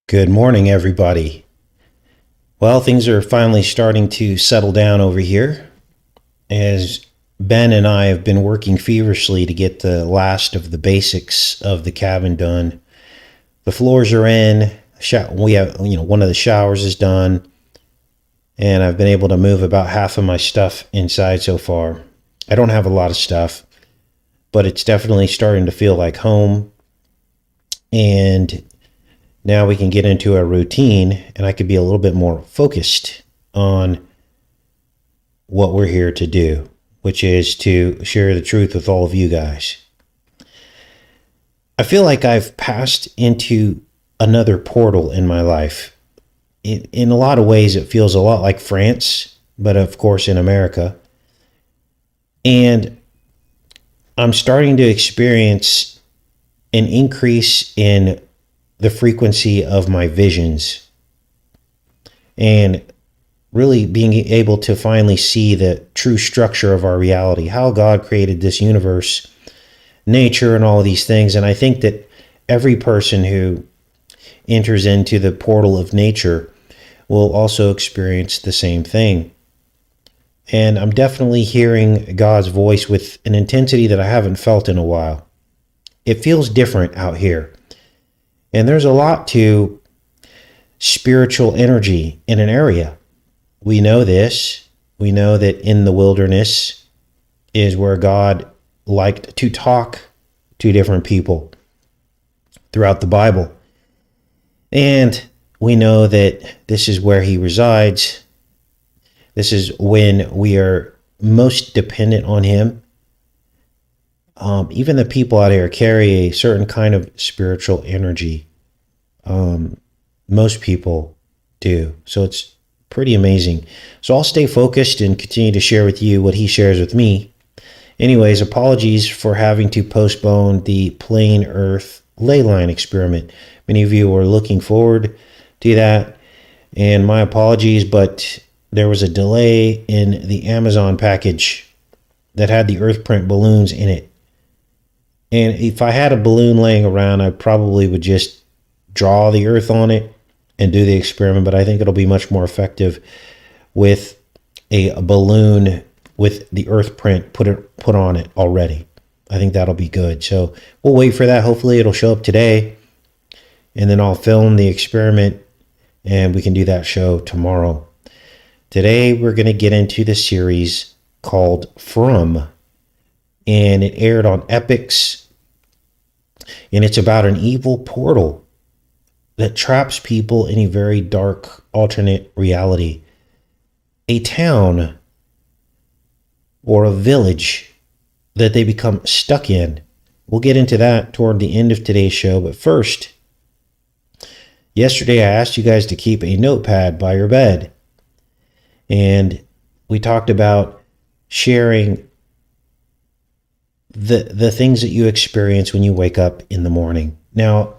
Good morning, everybody. Well, things are finally starting to settle down over here as Ben and I have been working feverishly to get the last of the basics of the cabin done. The floors are in. We have, one of the showers is done, and I've been able to move about half of my stuff inside so far. I don't have a lot of stuff, but it's definitely starting to feel like home. And now we can get into a routine, and I could be a little bit more focused on what we're here to do, which is to share the truth with all of you guys. I feel like I've passed into another portal in my life. In a lot of ways, it feels a lot like France, but of course in America. And I'm starting to experience an increase in the frequency of my visions and really being able to finally see the true structure of our reality, how God created this universe, nature, and all of these things. And I think that every person who enters into the portal of nature will also experience the same thing. And I'm definitely hearing God's voice with an intensity that I haven't felt in a while. It feels different out here. And there's a lot to spiritual energy in an area. We know this. We know that in the wilderness is where God liked to talk to different people throughout the Bible. And we know that this is where he resides. This is when we are most dependent on him. Even the people out here carry a certain kind of spiritual energy. Most people do. So it's pretty amazing. So I'll stay focused and continue to share with you what he shares with me. Anyways, apologies for having to postpone the plain earth ley line experiment. Many of you were looking forward to that, and my apologies, but there was a delay in the Amazon package that had the earth print balloons in it. And if I had a balloon laying around, I probably would just draw the earth on it and do the experiment, but I think it'll be much more effective with a balloon with the earth print put on it already. I think that'll be good. So we'll wait for that. Hopefully it'll show up today, and then I'll film the experiment and we can do that show tomorrow. Today we're going to get into the series called From, and it aired on Epix, and it's about an evil portal that traps people in a very dark alternate reality. A town or a village that they become stuck in. We'll get into that toward the end of today's show, but first, yesterday I asked you guys to keep a notepad by your bed, and we talked about sharing the things that you experience when you wake up in the morning. Now,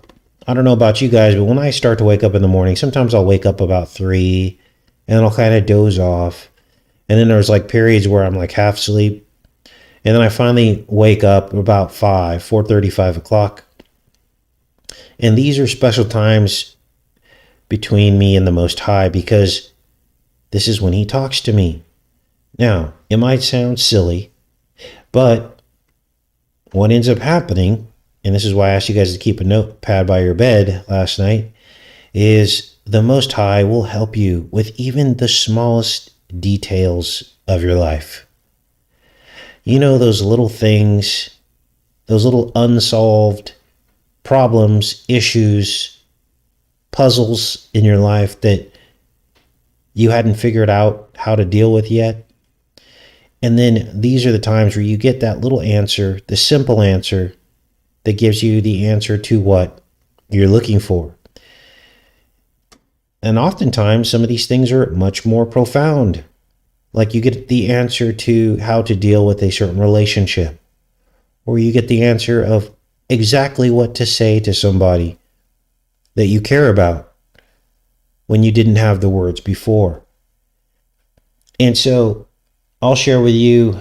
I don't know about you guys, but when I start to wake up in the morning, sometimes I'll wake up about 3 and then I'll kind of doze off. And then there's like periods where I'm like half asleep. And then I finally wake up about 4:30, 5 o'clock. And these are special times between me and the Most High, because this is when he talks to me. Now, it might sound silly, but what ends up happening, and this is why I asked you guys to keep a notepad by your bed last night, is the Most High will help you with even the smallest details of your life. You know, those little things, those little unsolved problems, issues, puzzles in your life that you hadn't figured out how to deal with yet. And then these are the times where you get that little answer, the simple answer that gives you the answer to what you're looking for. And oftentimes, some of these things are much more profound. Like you get the answer to how to deal with a certain relationship, or you get the answer of exactly what to say to somebody that you care about when you didn't have the words before. And so I'll share with you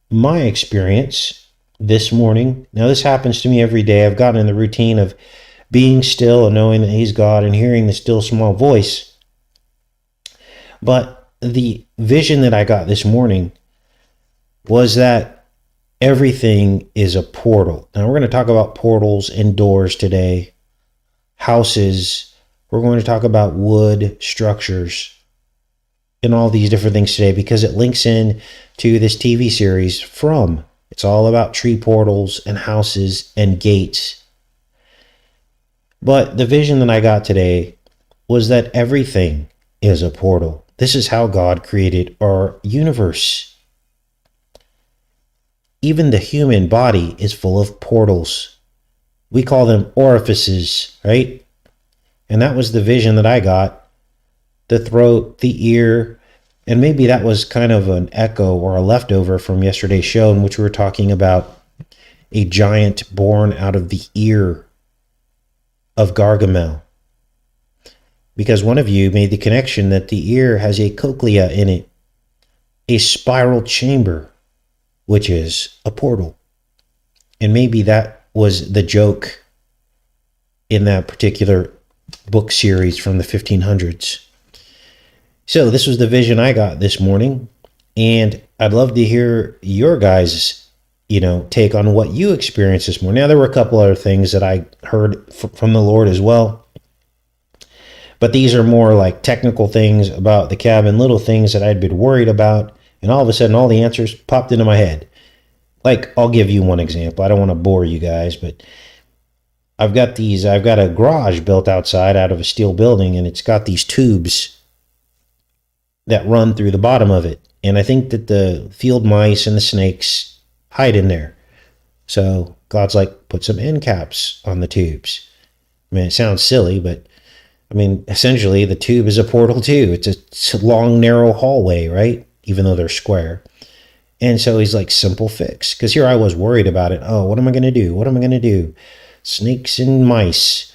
my experience this morning. Now, this happens to me every day. I've gotten in the routine of being still and knowing that he's God and hearing the still small voice. But the vision that I got this morning was that everything is a portal. Now, we're going to talk about portals and doors today, houses. We're going to talk about wood structures and all these different things today because it links in to this TV series From. It's all about tree portals and houses and gates. But the vision that I got today was that everything is a portal. This is how God created our universe. Even the human body is full of portals. We call them orifices, right? And that was the vision that I got. The throat, the ear, and maybe that was kind of an echo or a leftover from yesterday's show in which we were talking about a giant born out of the ear of Gargamel. Because one of you made the connection that the ear has a cochlea in it, a spiral chamber, which is a portal. And maybe that was the joke in that particular book series from the 1500s. So this was the vision I got this morning, and I'd love to hear your guys' take on what you experienced this morning. Now, there were a couple other things that I heard from the Lord as well, but these are more like technical things about the cabin, little things that I'd been worried about, and all of a sudden all the answers popped into my head. Like, I'll give you one example. I don't want to bore you guys, but I've got a garage built outside out of a steel building, and it's got these tubes that run through the bottom of it. And I think that the field mice and the snakes hide in there. So God's like, put some end caps on the tubes. I mean, it sounds silly, but I mean, essentially the tube is a portal too. It's a long, narrow hallway, right? Even though they're square. And so he's like, simple fix. Because here I was worried about it. Oh, what am I going to do? What am I going to do? Snakes and mice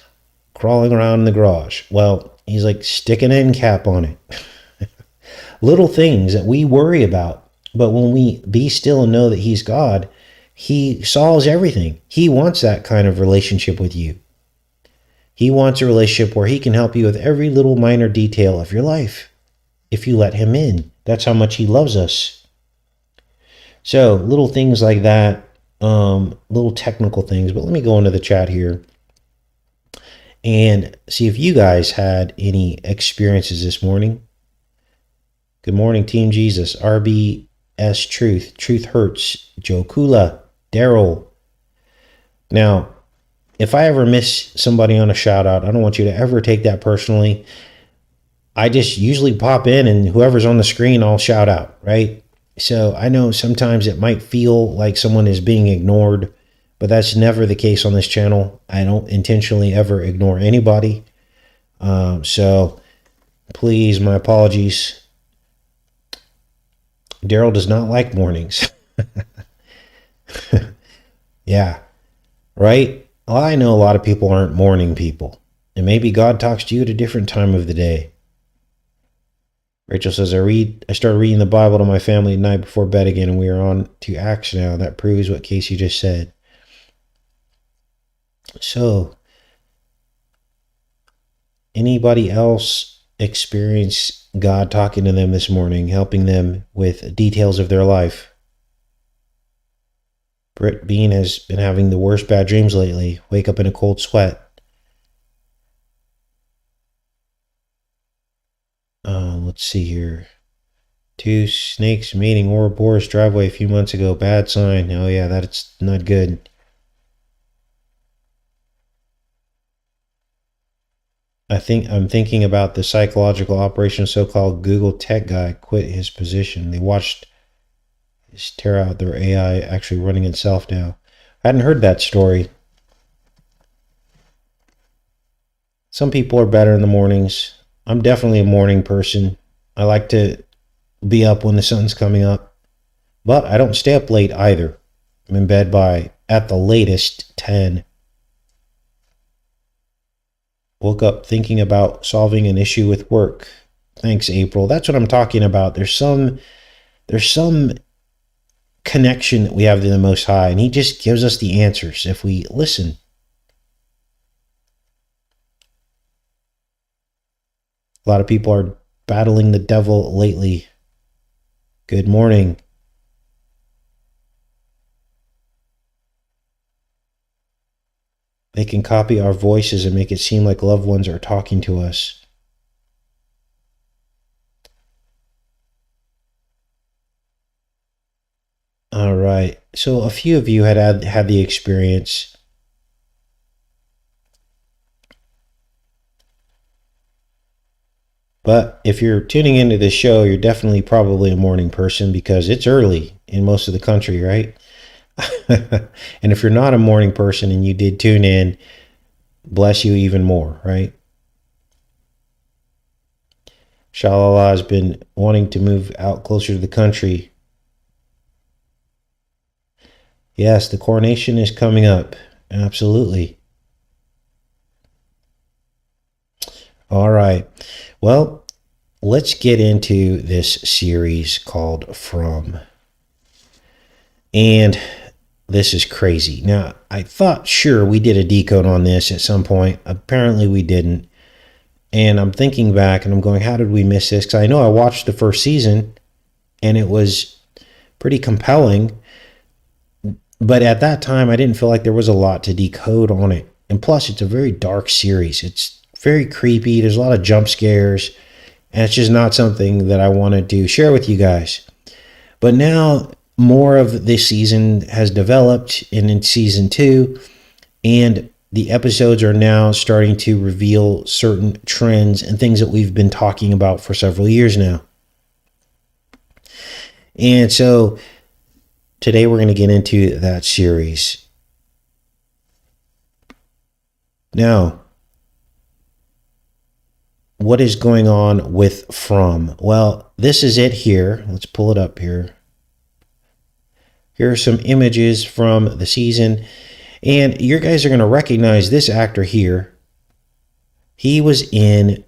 crawling around in the garage. Well, he's like, stick an end cap on it. Little things that we worry about. But when we be still and know that he's God, he solves everything. He wants that kind of relationship with you. He wants a relationship where he can help you with every little minor detail of your life. If you let him in. That's how much he loves us. So little things like that, little technical things. But let me go into the chat here and see if you guys had any experiences this morning. Good morning, Team Jesus. RBS Truth. Truth Hurts. Joe Kula. Daryl. Now, if I ever miss somebody on a shout out, I don't want you to ever take that personally. I just usually pop in and whoever's on the screen, I'll shout out, right? So I know sometimes it might feel like someone is being ignored, but that's never the case on this channel. I don't intentionally ever ignore anybody. So please, my apologies. Daryl does not like mornings. Yeah, right? Well, I know a lot of people aren't morning people, and maybe God talks to you at a different time of the day. Rachel says, I started reading the Bible to my family at night before bed again, and we are on to Acts now. That proves what Casey just said. So, anybody else experience God talking to them this morning, helping them with details of their life? Britt Bean has been having the worst bad dreams lately. Wake up in a cold sweat. Let's see here. 2 snakes mating Ouroboros driveway a few months ago. Bad sign. Oh yeah, that's not good. I'm thinking about the psychological operation so-called Google tech guy quit his position. They watched his tear out their AI actually running itself now. I hadn't heard that story. Some people are better in the mornings. I'm definitely a morning person. I like to be up when the sun's coming up. But I don't stay up late either. I'm in bed by, at the latest, 10. Woke up thinking about solving an issue with work. Thanks, April. That's what I'm talking about. There's some connection that we have to the Most High, and he just gives us the answers if we listen. A lot of people are battling the devil lately. Good morning. They can copy our voices and make it seem like loved ones are talking to us. All right. So a few of you had the experience. But if you're tuning into this show, you're definitely probably a morning person because it's early in most of the country, right? And if you're not a morning person and you did tune in, bless you even more, right? Shalala has been wanting to move out closer to the country. Yes, the coronation is coming up. Absolutely. All right. Well, let's get into this series called From. And this is crazy. Now, I thought, sure, we did a decode on this at some point. Apparently, we didn't. And I'm thinking back and I'm going, how did we miss this? Because I know I watched the first season and it was pretty compelling. But at that time, I didn't feel like there was a lot to decode on it. And plus, it's a very dark series. It's very creepy. There's a lot of jump scares. And it's just not something that I wanted to share with you guys. But now, more of this season has developed in season 2. And the episodes are now starting to reveal certain trends and things that we've been talking about for several years now. And so today we're going to get into that series. Now, what is going on with From? Well, this is it here. Let's pull it up here. Here are some images from the season. And you guys are going to recognize this actor here. He was in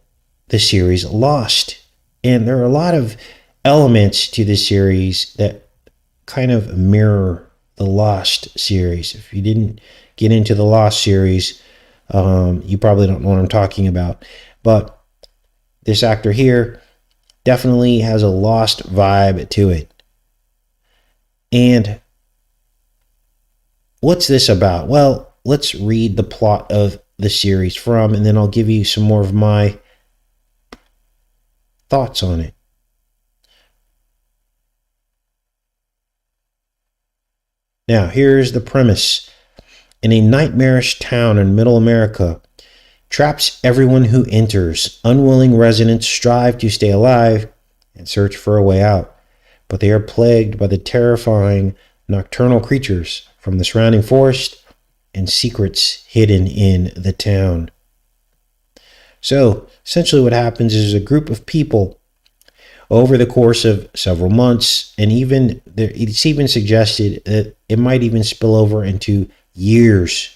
the series Lost. And there are a lot of elements to this series that kind of mirror the Lost series. If you didn't get into the Lost series, you probably don't know what I'm talking about. But this actor here definitely has a Lost vibe to it. And what's this about? Well, let's read the plot of the series From, and then I'll give you some more of my thoughts on it. Now, here's the premise. In a nightmarish town in Middle America, traps everyone who enters. Unwilling residents strive to stay alive and search for a way out, but they are plagued by the terrifying nocturnal creatures from the surrounding forest and secrets hidden in the town. So, essentially what happens is a group of people over the course of several months, and it's even suggested that it might even spill over into years,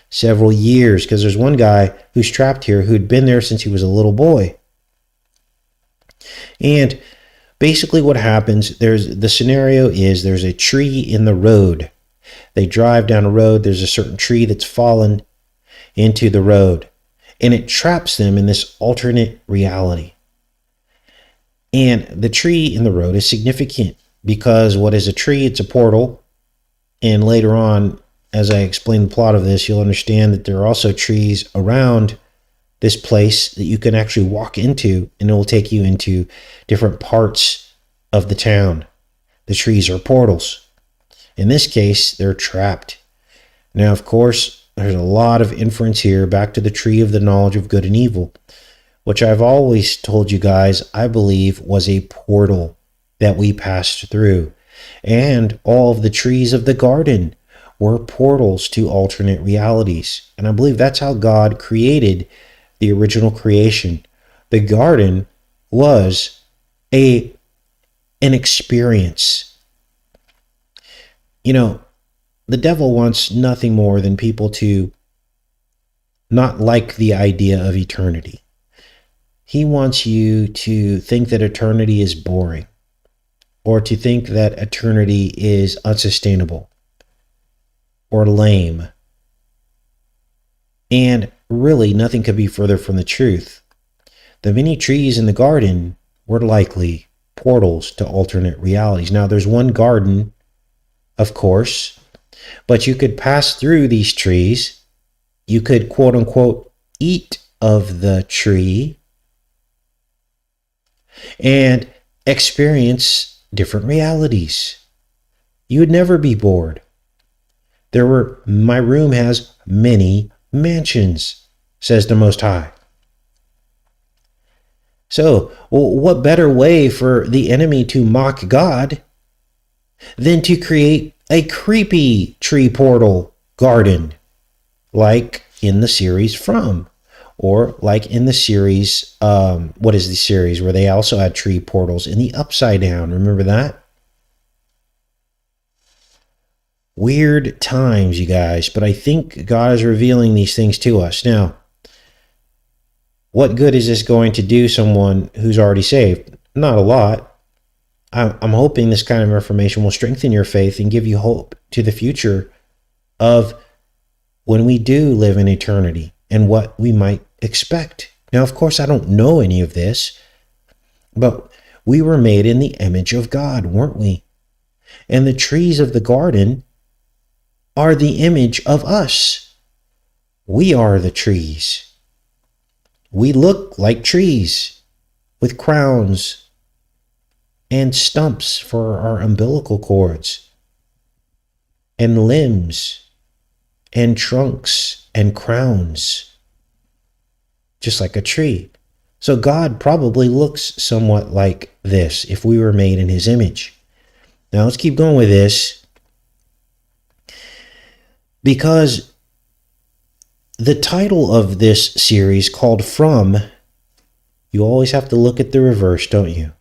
several years, because there's one guy who's trapped here who'd been there since he was a little boy. And basically what happens, the scenario is there's a tree in the road. They drive down a road, there's a certain tree that's fallen into the road, and it traps them in this alternate reality. And the tree in the road is significant because what is a tree? It's a portal. And later on, as I explain the plot of this, you'll understand that there are also trees around this place that you can actually walk into, and it will take you into different parts of the town. The trees are portals. In this case, they're trapped. Now, of course, there's a lot of inference here back to the tree of the knowledge of good and evil, which I've always told you guys I believe was a portal that we passed through. And all of the trees of the garden were portals to alternate realities. And I believe that's how God created the original creation. The garden was an experience. You know, the devil wants nothing more than people to not like the idea of eternity. He wants you to think that eternity is boring, or to think that eternity is unsustainable or lame. And really, nothing could be further from the truth. The many trees in the garden were likely portals to alternate realities. Now, there's one garden, of course, but you could pass through these trees. You could, quote unquote, eat of the tree and experience different realities. You would never be bored. My room has many mansions, says the Most High. So, what better way for the enemy to mock God than to create a creepy tree portal garden, like in the series From, or like in the series, what is the series where they also had tree portals in the Upside Down? Remember that? Weird times, you guys, but I think God is revealing these things to us. Now, what good is this going to do someone who's already saved? Not a lot. I'm hoping this kind of information will strengthen your faith and give you hope to the future of when we do live in eternity and what we might expect. Now, of course, I don't know any of this, but we were made in the image of God, weren't we? And the trees of the garden are the image of us. We are the trees. We look like trees with crowns and stumps for our umbilical cords and limbs and trunks and crowns, just like a tree. So God probably looks somewhat like this if we were made in his image. Now let's keep going with this, because the title of this series, called From, you always have to look at the reverse, don't you?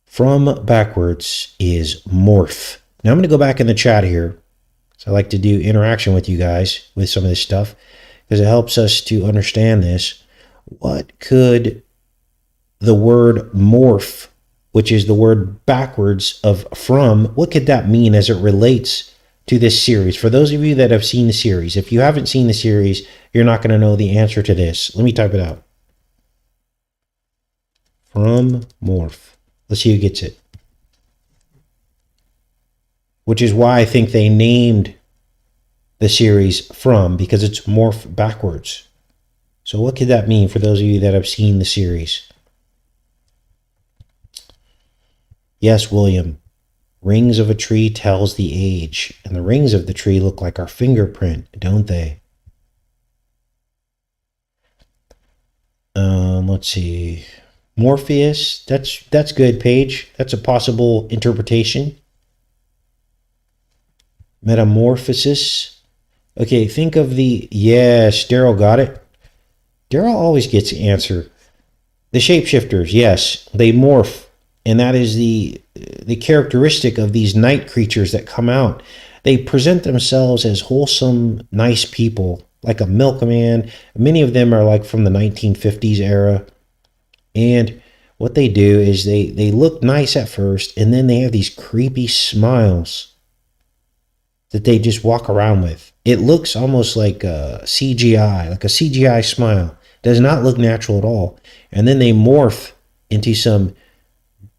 From backwards is morph. Now I'm going to go back in the chat here. So I like to do interaction with you guys with some of this stuff because it helps us to understand this. What could the word morph, which is the word backwards of from, what could that mean as it relates to this series? For those of you that have seen the series, if you haven't seen the series, you're not going to know the answer to this. Let me type it out. From morph. Let's see who gets it. Which is why I think they named the series From, because it's morph backwards. So what could that mean for those of you that have seen the series? Yes, William. Rings of a tree tells the age, and the rings of the tree look like our fingerprint, don't they? Let's see. Morpheus, that's good, Paige. That's a possible interpretation. Metamorphosis. Okay, think of yes, Daryl got it. Daryl always gets the answer. The shapeshifters, yes, they morph. And that is the characteristic of these night creatures that come out. They present themselves as wholesome, nice people, like a milkman. Many of them are like from the 1950s era. And what they do is they look nice at first, and then they have these creepy smiles that they just walk around with. It looks almost like a CGI smile. Does not look natural at all. And then they morph into some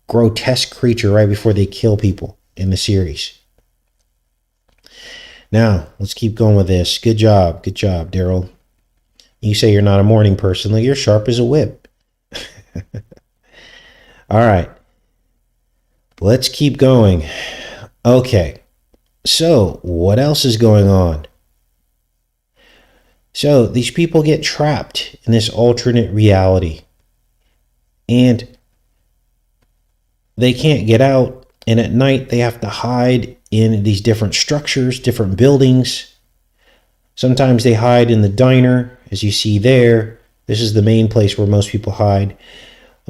grotesque creature right before they kill people in the series. Now, let's keep going with this. Good job, Daryl. You say you're not a morning person. Look, you're sharp as a whip. All right. Let's keep going. Okay. So, what else is going on? So, these people get trapped in this alternate reality. And they can't get out, and at night they have to hide in these different structures, different buildings. Sometimes they hide in the diner, as you see there. This is the main place where most people hide.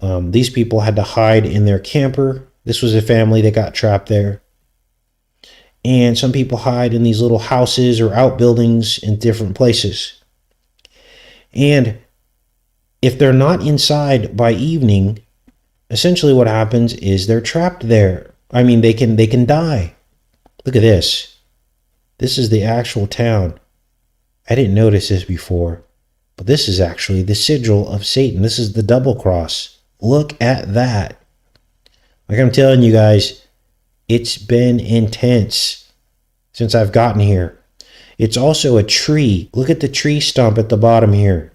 These people had to hide in their camper. This was a family that got trapped there. And some people hide in these little houses or outbuildings in different places. And if they're not inside by evening, essentially what happens is they're trapped there. I mean, they can die. Look at this. This is the actual town. I didn't notice this before, But this is actually the sigil of Satan. This is the double cross. Look at that. Like I'm telling you guys, it's been intense since I've gotten here. It's also a tree. Look at the tree stump at the bottom here.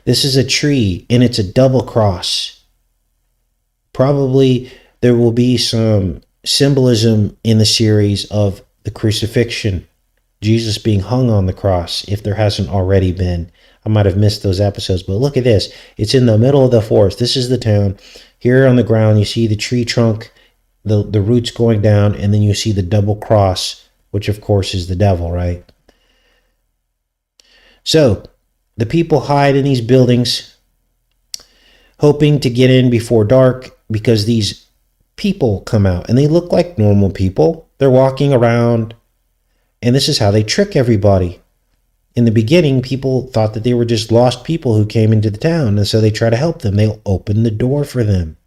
This is a tree, and it's a double cross. Probably there will be some symbolism in the series of the crucifixion, Jesus being hung on the cross, if there hasn't already been. I might have missed those episodes, but look at this. It's in the middle of the forest. This is the town. Here on the ground, you see the tree trunk, the roots going down, and then you see the double cross, which of course is the devil, right? So the people hide in these buildings, hoping to get in before dark, because these people come out and they look like normal people. They're walking around, and this is how they trick everybody. In the beginning, people thought that they were just lost people who came into the town, and so they try to help them. They'll open the door for them.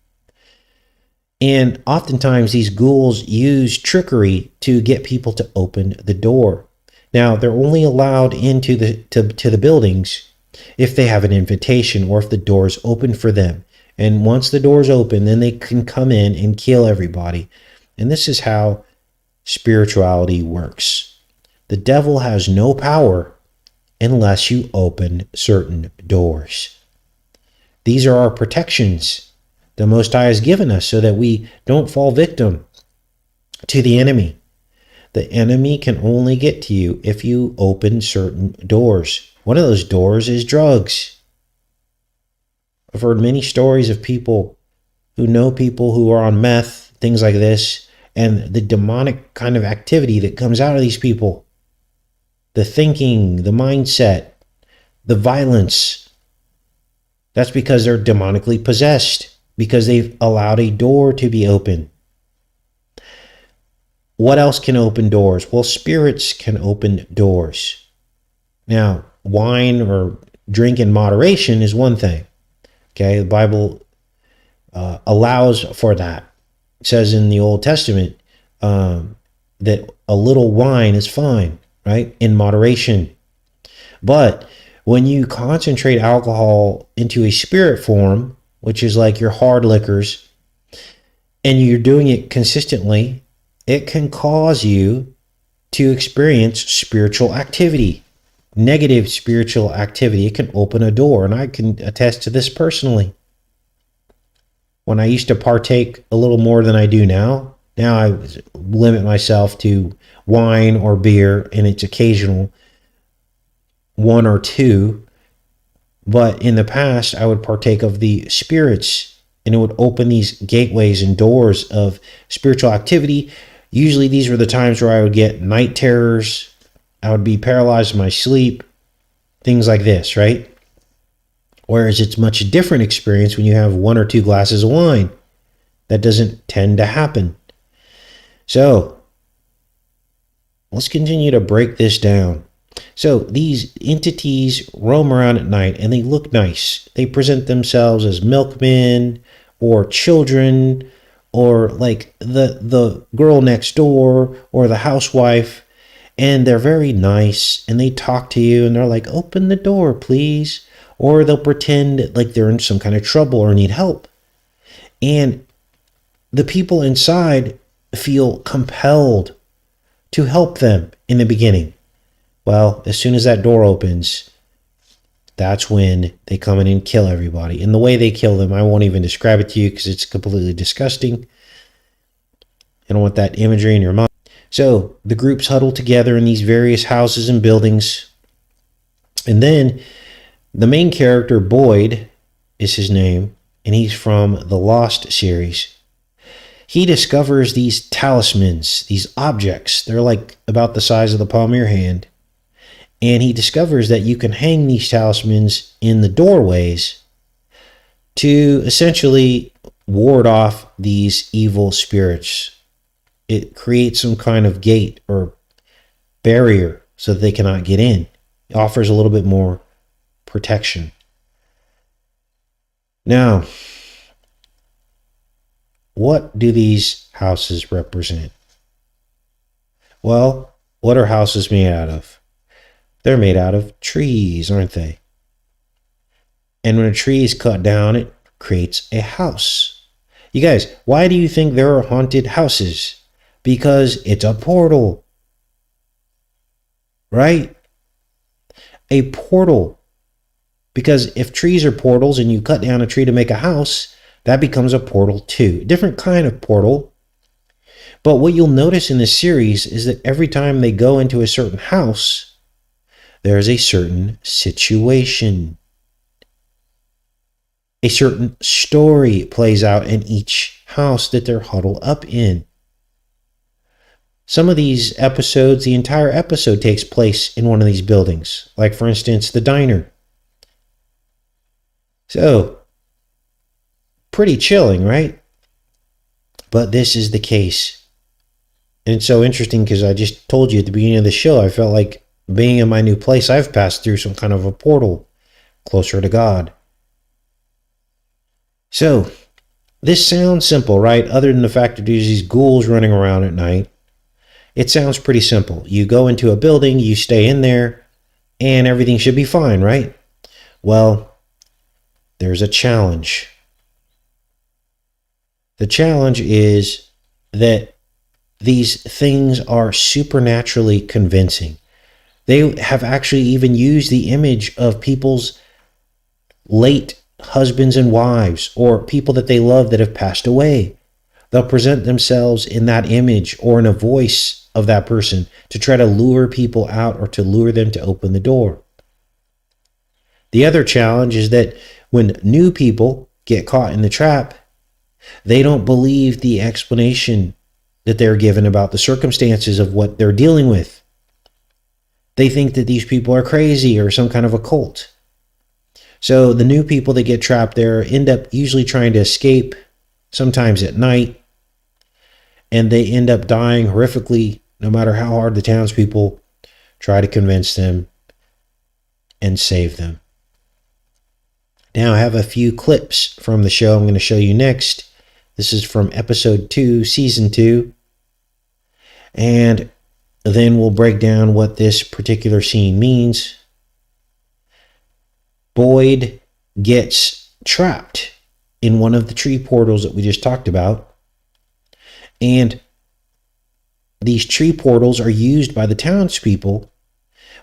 And oftentimes these ghouls use trickery to get people to open the door. Now, they're only allowed into the buildings if they have an invitation or if the door is open for them. And once the door is open, then they can come in and kill everybody. And this is how spirituality works. The devil has no power unless you open certain doors. These are our protections the Most High has given us so that we don't fall victim to the enemy. The enemy can only get to you if you open certain doors. One of those doors is drugs. I've heard many stories of people who are on meth, things like this, and the demonic kind of activity that comes out of these people. The thinking, the mindset, the violence. That's because they're demonically possessed, because they've allowed a door to be open. What else can open doors? Well, spirits can open doors. Now, wine or drink in moderation is one thing. Okay, the Bible allows for that. It says in the Old Testament that a little wine is fine, right? In moderation. But when you concentrate alcohol into a spirit form, which is like your hard liquors, and you're doing it consistently, it can cause you to experience spiritual activity, negative spiritual activity. It can open a door, and I can attest to this personally. When I used to partake a little more than I do now I limit myself to wine or beer, and it's occasional, one or two. But in the past, I would partake of the spirits, and it would open these gateways and doors of spiritual activity. Usually these were the times where I would get night terrors. I would be paralyzed in my sleep, things like this, right? Whereas it's much different experience when you have one or two glasses of wine. That doesn't tend to happen. So let's continue to break this down. So these entities roam around at night and they look nice. They present themselves as milkmen or children, or like the girl next door or the housewife, and they're very nice and they talk to you and they're like, open the door, please. Or they'll pretend like they're in some kind of trouble or need help. And the people inside feel compelled to help them in the beginning. Well, as soon as that door opens, that's when they come in and kill everybody. And the way they kill them, I won't even describe it to you because it's completely disgusting. I don't want that imagery in your mind. So the groups huddle together in these various houses and buildings. And then the main character, Boyd, is his name, and he's from the Lost series. He discovers these talismans, these objects. They're like about the size of the palm of your hand. And he discovers that you can hang these talismans in the doorways to essentially ward off these evil spirits. It creates some kind of gate or barrier so that they cannot get in. It offers a little bit more protection. Now, what do these houses represent? Well, what are houses made out of? They're made out of trees, aren't they? And when a tree is cut down, it creates a house. You guys, why do you think there are haunted houses? Because it's a portal. Right? A portal. Because if trees are portals and you cut down a tree to make a house, that becomes a portal too. Different kind of portal. But what you'll notice in this series is that every time they go into a certain house, there's a certain situation. A certain story plays out in each house that they're huddled up in. Some of these episodes, the entire episode takes place in one of these buildings. Like, for instance, the diner. So, pretty chilling, right? But this is the case. And it's so interesting because I just told you at the beginning of the show, I felt like being in my new place, I've passed through some kind of a portal closer to God. So, this sounds simple, right? Other than the fact that there's these ghouls running around at night. It sounds pretty simple. You go into a building, you stay in there, and everything should be fine, right? Well, there's a challenge. The challenge is that these things are supernaturally convincing. They have actually even used the image of people's late husbands and wives or people that they love that have passed away. They'll present themselves in that image or in a voice of that person to try to lure people out or to lure them to open the door. The other challenge is that when new people get caught in the trap, they don't believe the explanation that they're given about the circumstances of what they're dealing with. They think that these people are crazy or some kind of a cult. So the new people that get trapped there end up usually trying to escape, sometimes at night, and they end up dying horrifically, no matter how hard the townspeople try to convince them and save them. Now I have a few clips from the show I'm going to show you next. This is from episode 2, season 2. And then we'll break down what this particular scene means. Boyd gets trapped in one of the tree portals that we just talked about. And these tree portals are used by the townspeople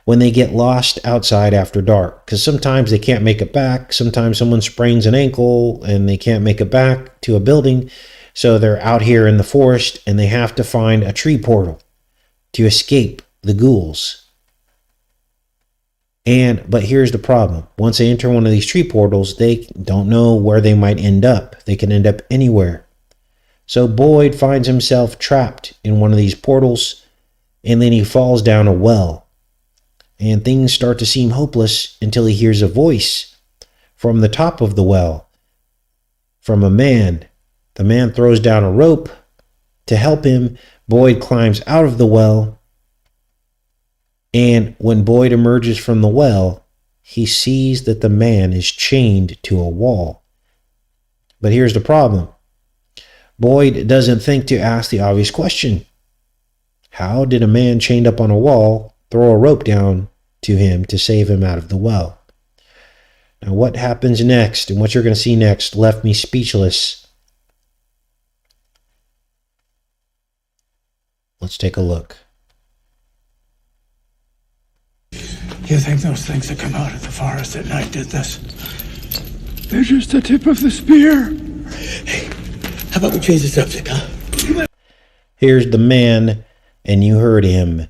when they get lost outside after dark. Because sometimes they can't make it back. Sometimes someone sprains an ankle and they can't make it back to a building. So they're out here in the forest and they have to find a tree portal to escape the ghouls. But here's the problem. Once they enter one of these tree portals, they don't know where they might end up. They can end up anywhere. So Boyd finds himself trapped in one of these portals, and then he falls down a well. And things start to seem hopeless until he hears a voice from the top of the well, from a man. The man throws down a rope to help him. Boyd climbs out of the well, and when Boyd emerges from the well, he sees that the man is chained to a wall. But here's the problem. Boyd doesn't think to ask the obvious question. How did a man chained up on a wall throw a rope down to him to save him out of the well? Now, what happens next and what you're going to see next left me speechless. Let's take a look. You think those things that come out of the forest at night did this? They're just the tip of the spear. Hey, how about we change the subject, huh? Here's the man, and you heard him.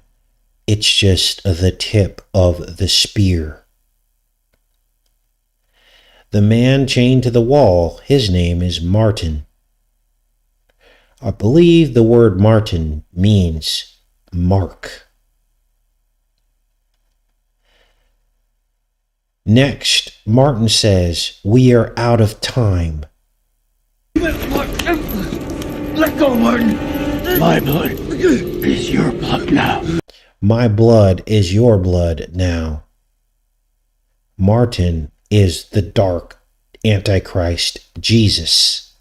It's just the tip of the spear. The man chained to the wall, his name is Martin. I believe the word Martin means mark. Next, Martin says, "We are out of time." Let go, Martin. My blood is your blood now. My blood is your blood now. Martin is the dark Antichrist, Jesus.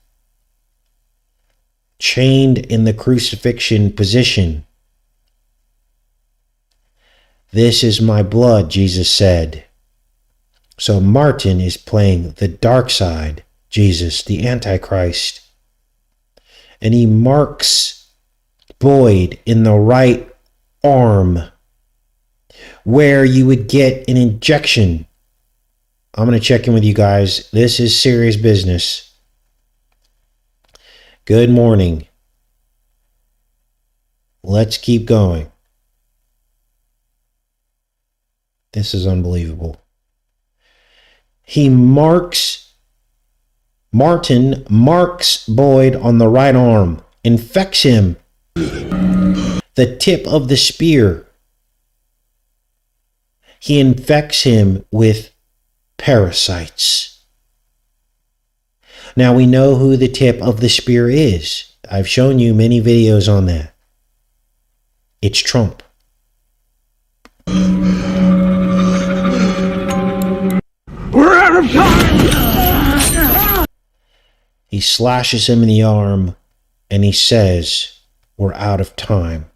Chained in the crucifixion position. This is my blood, Jesus said. So Martin is playing the dark side, Jesus, the Antichrist. And he marks Boyd in the right arm, where you would get an injection. I'm going to check in with you guys. This is serious business. Good morning. Let's keep going. This is unbelievable. Martin marks Boyd on the right arm, infects him. The tip of the spear. He infects him with parasites. Now we know who the tip of the spear is. I've shown you many videos on that. It's Trump. We're out of time! He slashes him in the arm and he says, "We're out of time."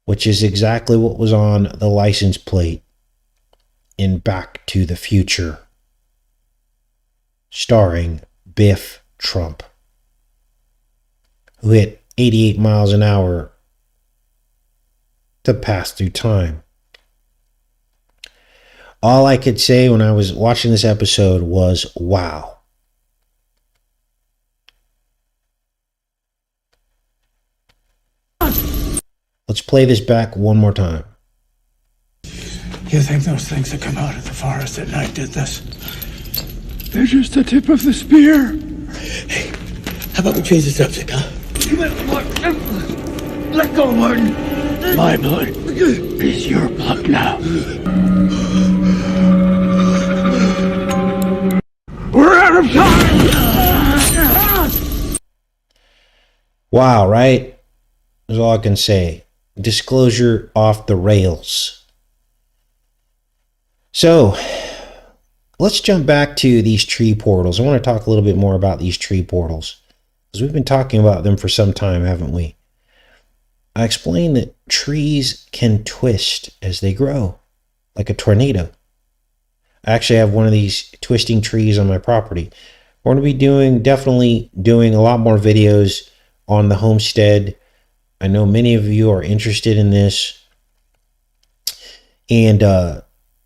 Which is exactly what was on the license plate in Back to the Future, starring Biff Trump, who hit 88 miles an hour to pass through time. All I could say when I was watching this episode was, wow. Let's play this back one more time. You think those things that come out of the forest at night did this? They're just the tip of the spear. Hey, how about we change the subject, huh? Let go, Martin. My blood is your blood now. We're out of time! Wow, right? That's all I can say. Disclosure off the rails. So, let's jump back to these tree portals. I want to talk a little bit more about these tree portals, because we've been talking about them for some time, haven't we? I explained that trees can twist as they grow, like a tornado. I actually have one of these twisting trees on my property. We're going to be definitely doing a lot more videos on the homestead. I know many of you are interested in this. And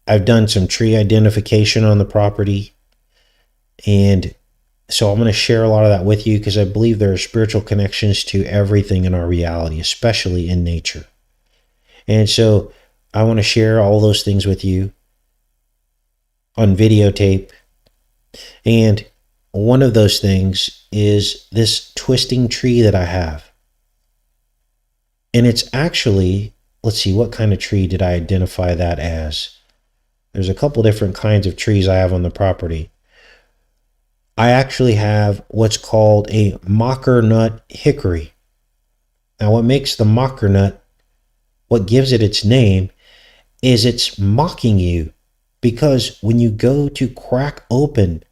I've done some tree identification on the property. And so I'm going to share a lot of that with you, because I believe there are spiritual connections to everything in our reality, especially in nature. And so I want to share all those things with you on videotape. And one of those things is this twisting tree that I have. And it's actually, let's see, what kind of tree did I identify that as? There's a couple different kinds of trees I have on the property. I actually have what's called a mocker nut hickory. Now, what makes the mocker nut, what gives it its name, is it's mocking you, because when you go to crack open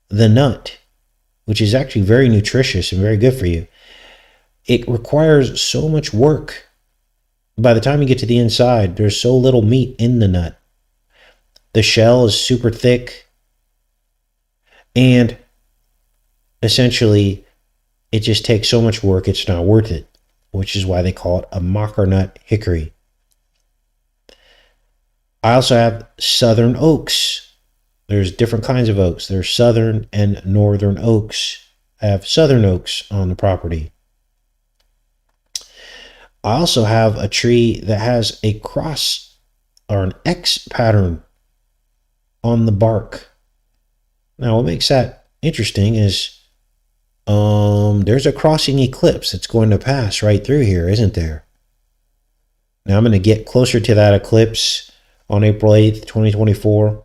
the nut, which is actually very nutritious and very good for you, it requires so much work. By the time you get to the inside, there's so little meat in the nut. The shell is super thick, and essentially it just takes so much work, it's not worth it, which is why they call it a mocker nut hickory. I also have southern oaks. There's different kinds of oaks. There's southern and northern oaks. I have southern oaks on the property. I also have a tree that has a cross or an X pattern on the bark. Now, what makes that interesting is there's a crossing eclipse that's going to pass right through here, isn't there? Now, I'm going to get closer to that eclipse on April 8th, 2024.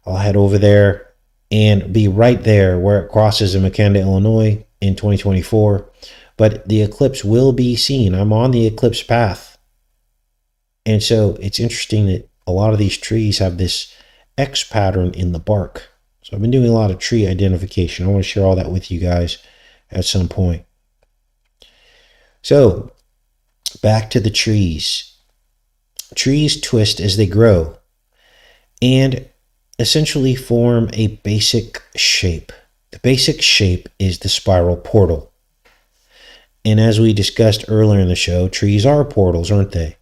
I'll head over there and be right there where it crosses in Makanda, Illinois in 2024. But the eclipse will be seen. I'm on the eclipse path. And so it's interesting that a lot of these trees have this X pattern in the bark. So I've been doing a lot of tree identification. I want to share all that with you guys at some point. So Back to the trees. Trees twist as they grow and essentially form a basic shape. The basic shape is the spiral portal. And as we discussed earlier in the show, trees are portals, aren't they?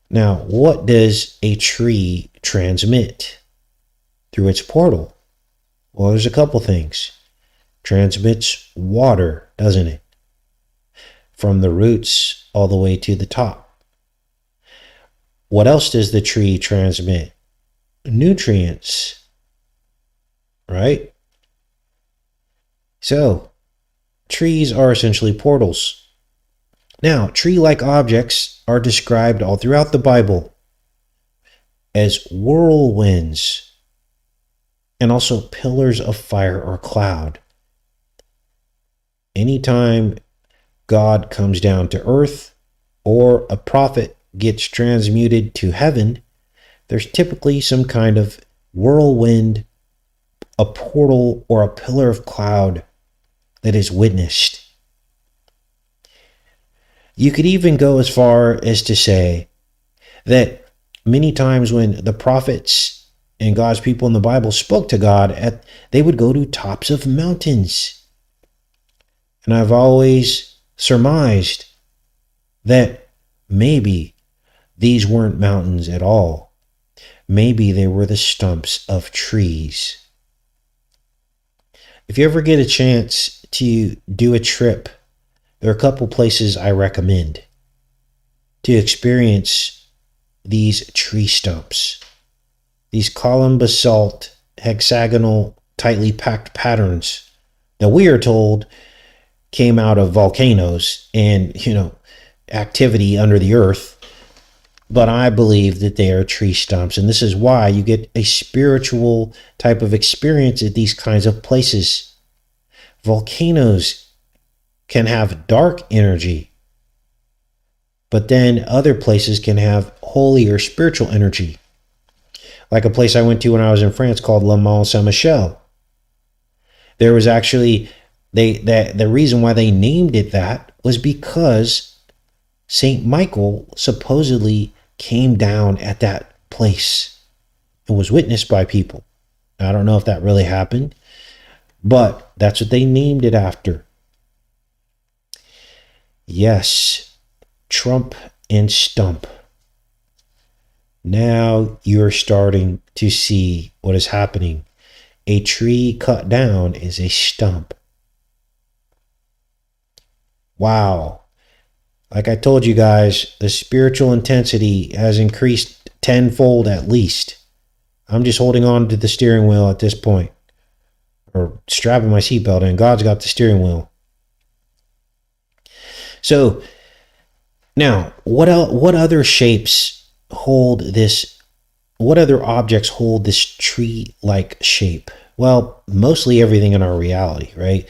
Now, what does a tree transmit through its portal? Well, there's a couple things. Transmits water, doesn't it? From the roots all the way to the top. What else does the tree transmit? Nutrients, right? So, trees are essentially portals. Now, tree-like objects are described all throughout the Bible as whirlwinds and also pillars of fire or cloud. Anytime God comes down to earth or a prophet gets transmuted to heaven, there's typically some kind of whirlwind, a portal, or a pillar of cloud that is witnessed. You could even go as far as to say that many times when the prophets and God's people in the Bible spoke to God, they would go to tops of mountains. And I've always surmised that maybe these weren't mountains at all. Maybe they were the stumps of trees. If you ever get a chance to do a trip, there are a couple places I recommend to experience these tree stumps. These column basalt, hexagonal, tightly packed patterns that we are told came out of volcanoes and, activity under the earth. But I believe that they are tree stumps. And this is why you get a spiritual type of experience at these kinds of places. Volcanoes can have dark energy, but then other places can have holy or spiritual energy. Like a place I went to when I was in France called Le Mont Saint-Michel. There was actually, the reason why they named it that was because Saint Michael supposedly came down at that place and was witnessed by people. I don't know if that really happened, but that's what they named it after. Yes, Trump and stump. Now you're starting to see what is happening. A tree cut down is a stump. Wow. Like I told you guys, the spiritual intensity has increased tenfold at least. I'm just holding on to the steering wheel at this point, or strapping my seatbelt in. God's got the steering wheel. So now, what other shapes hold this? What other objects hold this tree-like shape? Well, mostly everything in our reality, right?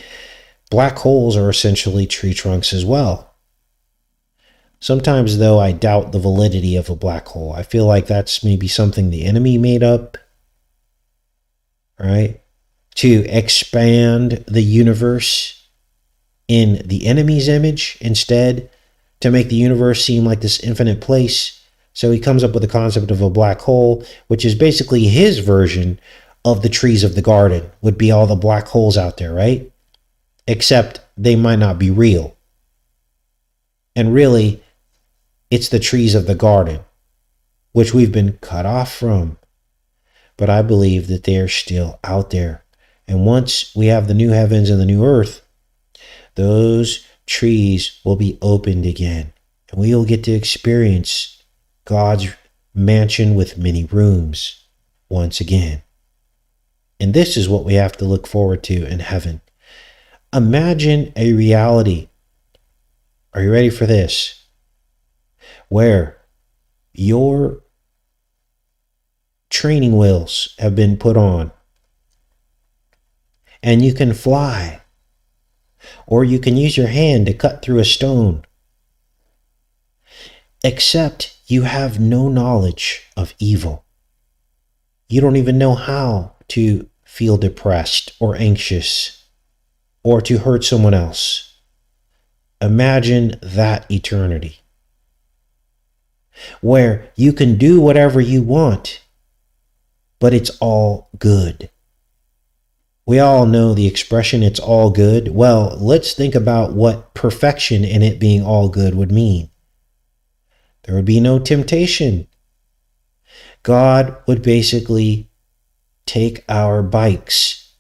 Black holes are essentially tree trunks as well. Sometimes, though, I doubt the validity of a black hole. I feel like that's maybe something the enemy made up, right? To expand the universe in the enemy's image instead, to make the universe seem like this infinite place. So he comes up with the concept of a black hole, which is basically his version of the trees of the garden, would be all the black holes out there, right? Except they might not be real. And really, it's the trees of the garden, which we've been cut off from. But I believe that they are still out there. And once we have the new heavens and the new earth, those trees will be opened again. And we will get to experience God's mansion with many rooms once again. And this is what we have to look forward to in heaven. Imagine a reality. Are you ready for this? Where your training wheels have been put on and you can fly, or you can use your hand to cut through a stone, except you have no knowledge of evil. You don't even know how to feel depressed or anxious or to hurt someone else. Imagine that eternity where you can do whatever you want, but it's all good. We all know the expression, it's all good. Well, let's think about what perfection in it being all good would mean. There would be no temptation. God would basically take our bikes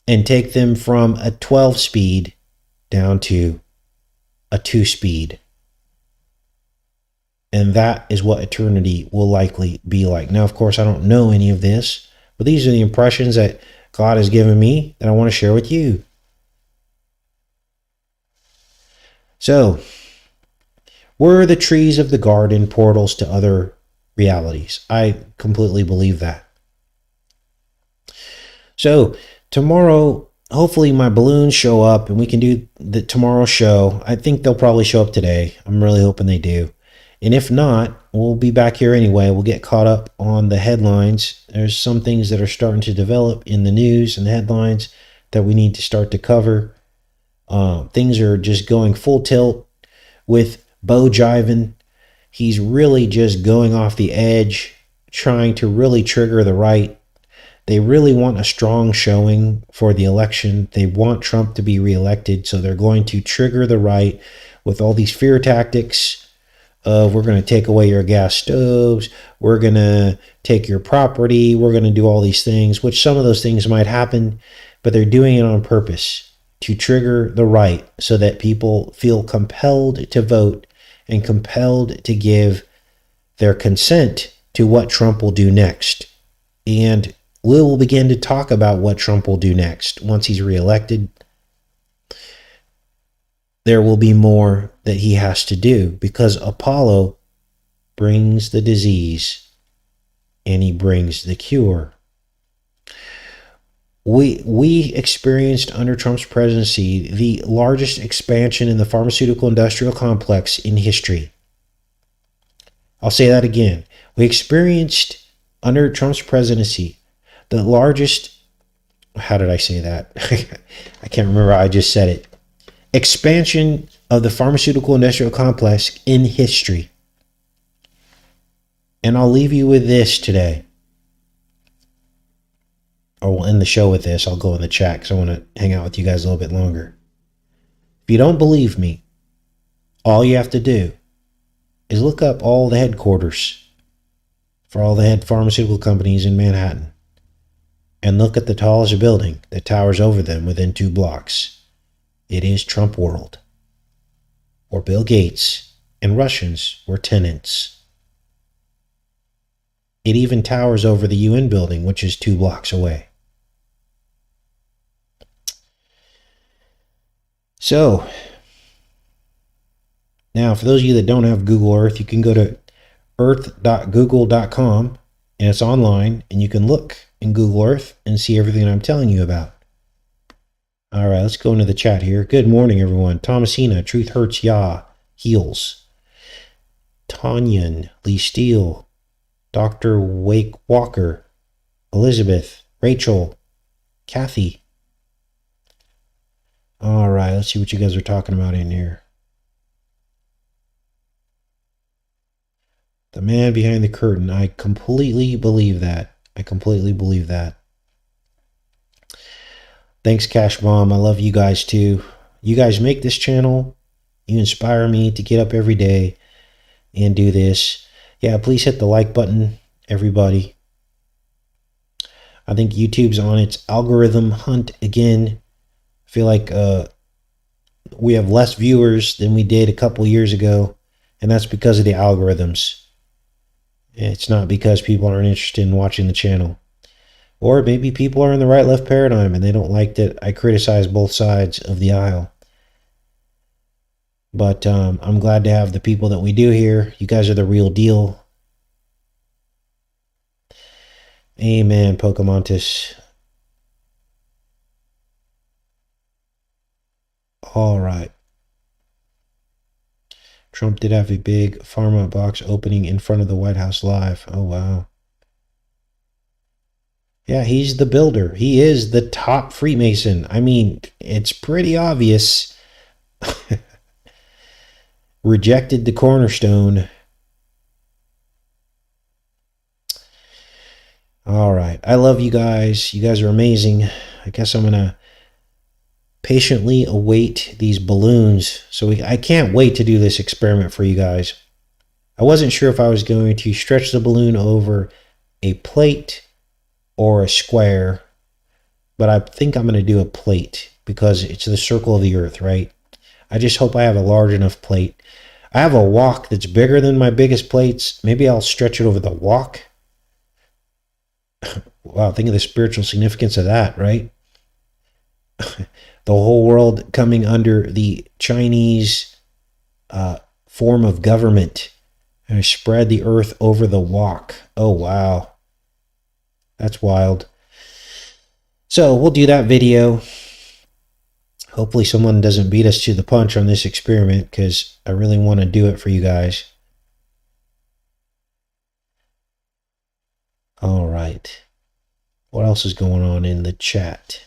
and take them from a 12 speed down to a 2 speed. And that is what eternity will likely be like. Now, of course, I don't know any of this, but these are the impressions that God has given me that I want to share with you. So, were the trees of the garden portals to other realities? I completely believe that. So, tomorrow, hopefully my balloons show up and we can do the tomorrow show. I think they'll probably show up today. I'm really hoping they do. And if not, we'll be back here anyway. We'll get caught up on the headlines. There's some things that are starting to develop in the news and the headlines that we need to start to cover. Things are just going full tilt with Bo jiving. He's really just going off the edge, trying to really trigger the right. They really want a strong showing for the election. They want Trump to be reelected, so they're going to trigger the right with all these fear tactics of we're going to take away your gas stoves, we're going to take your property, we're going to do all these things, which some of those things might happen, but they're doing it on purpose to trigger the right so that people feel compelled to vote and compelled to give their consent to what Trump will do next. And we will begin to talk about what Trump will do next once he's reelected. There will be more that he has to do because Apollo brings the disease and he brings the cure. We experienced under Trump's presidency the largest expansion in the pharmaceutical industrial complex in history. I'll say that again. We experienced under Trump's presidency the largest, how did I say that? I can't remember. I just said it. Expansion of the pharmaceutical industrial complex in history. And I'll leave you with this today. Or we'll end the show with this. I'll go in the chat because I want to hang out with you guys a little bit longer. If you don't believe me, all you have to do is look up all the headquarters for all the head pharmaceutical companies in Manhattan. And look at the tallest building that towers over them within 2 blocks. It is Trump World, or Bill Gates and Russians were tenants. It even towers over the UN building, which is 2 blocks away. So, now for those of you that don't have Google Earth, you can go to earth.google.com and it's online and you can look in Google Earth and see everything I'm telling you about. All right, let's go into the chat here. Good morning, everyone. Thomasina, Truth Hurts, Yah, Heals. Tanyan, Lee Steele, Dr. Wake Walker, Elizabeth, Rachel, Kathy. All right, let's see what you guys are talking about in here. The man behind the curtain. I completely believe that. I completely believe that. Thanks, Cash Bomb. I love you guys too. You guys make this channel. You inspire me to get up every day and do this. Yeah, please hit the like button, everybody. I think YouTube's on its algorithm hunt again. I feel like we have less viewers than we did a couple years ago, and that's because of the algorithms. It's not because people aren't interested in watching the channel. Or maybe people are in the right-left paradigm and they don't like that I criticize both sides of the aisle. But I'm glad to have the people that we do here. You guys are the real deal. Amen, Pokemontis. All right. Trump did have a big pharma box opening in front of the White House live. Oh, wow. Yeah, he's the builder. He is the top Freemason. I mean, it's pretty obvious Rejected the cornerstone. All right. I love you guys. You guys are amazing. I guess I'm going to patiently await these balloons. So I can't wait to do this experiment for you guys. I wasn't sure if I was going to stretch the balloon over a plate or a square, but I think I'm going to do a plate because it's the circle of the earth, right? I just hope I have a large enough plate. I have a wok that's bigger than my biggest plates. Maybe I'll stretch it over the wok. Wow, think of the spiritual significance of that, right? The whole world coming under the Chinese form of government. And I spread the earth over the wok. Oh, wow. That's wild. So we'll do that video. Hopefully someone doesn't beat us to the punch on this experiment because I really want to do it for you guys. All right. What else is going on in the chat?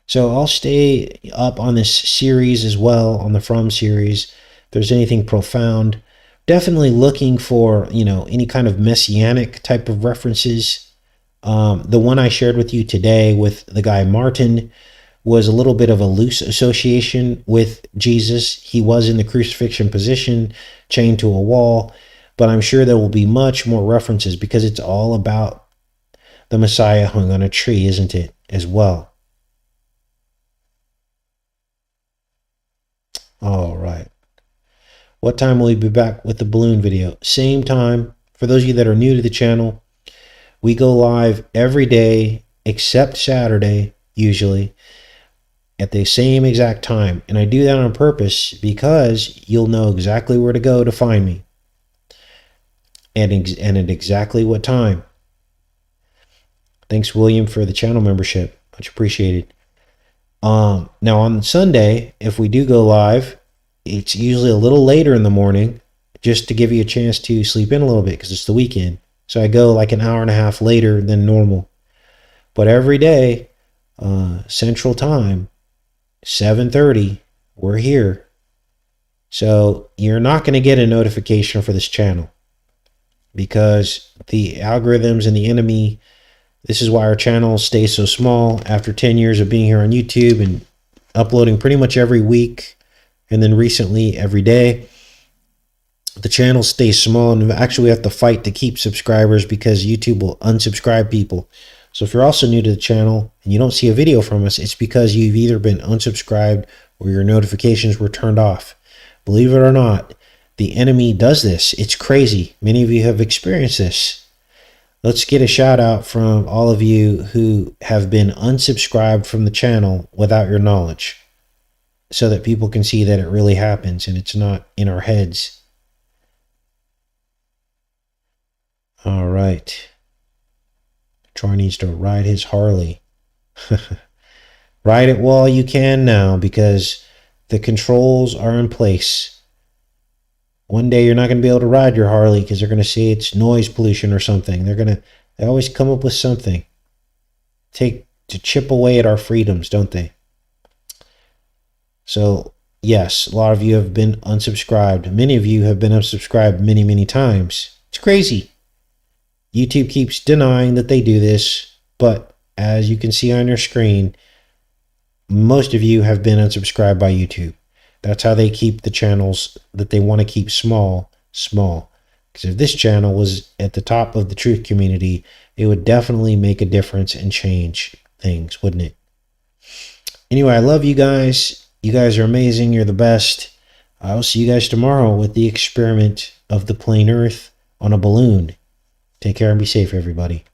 So I'll stay up on this series as well, on the From series. If there's anything profound, definitely looking for, any kind of messianic type of references. The one I shared with you today with the guy Martin was a little bit of a loose association with Jesus. He was in the crucifixion position, chained to a wall, but I'm sure there will be much more references because it's all about the Messiah hung on a tree, isn't it, as well? All right. What time will we be back with the balloon video? Same time. For those of you that are new to the channel, we go live every day except Saturday, usually, at the same exact time. And I do that on purpose because you'll know exactly where to go to find me. And at exactly what time. Thanks, William, for the channel membership. Much appreciated. Now on Sunday, if we do go live, it's usually a little later in the morning just to give you a chance to sleep in a little bit because it's the weekend. So I go like an hour and a half later than normal. But every day, Central Time, 7:30, we're here. So you're not going to get a notification for this channel because the algorithms and the enemy, this is why our channel stays so small after 10 years of being here on YouTube and uploading pretty much every week. And then recently every day, the channel stays small, and actually we have to fight to keep subscribers because YouTube will unsubscribe people. So if you're also new to the channel and you don't see a video from us, it's because you've either been unsubscribed or your notifications were turned off. Believe it or not, the enemy does this. It's crazy. Many of you have experienced this. Let's get a shout out from all of you who have been unsubscribed from the channel without your knowledge, so that people can see that it really happens and it's not in our heads. All right. Troy needs to ride his Harley. Ride it while you can now because the controls are in place. One day you're not going to be able to ride your Harley because they're going to say it's noise pollution or something. They always come up with something to chip away at our freedoms, don't they? So, yes, a lot of you have been unsubscribed. Many of you have been unsubscribed many, many times. It's crazy. YouTube keeps denying that they do this, but as you can see on your screen, most of you have been unsubscribed by YouTube. That's how they keep the channels that they want to keep small, small. Because if this channel was at the top of the truth community, it would definitely make a difference and change things, wouldn't it? Anyway, I love you guys. You guys are amazing. You're the best. I'll see you guys tomorrow with the experiment of the plain earth on a balloon. Take care and be safe, everybody.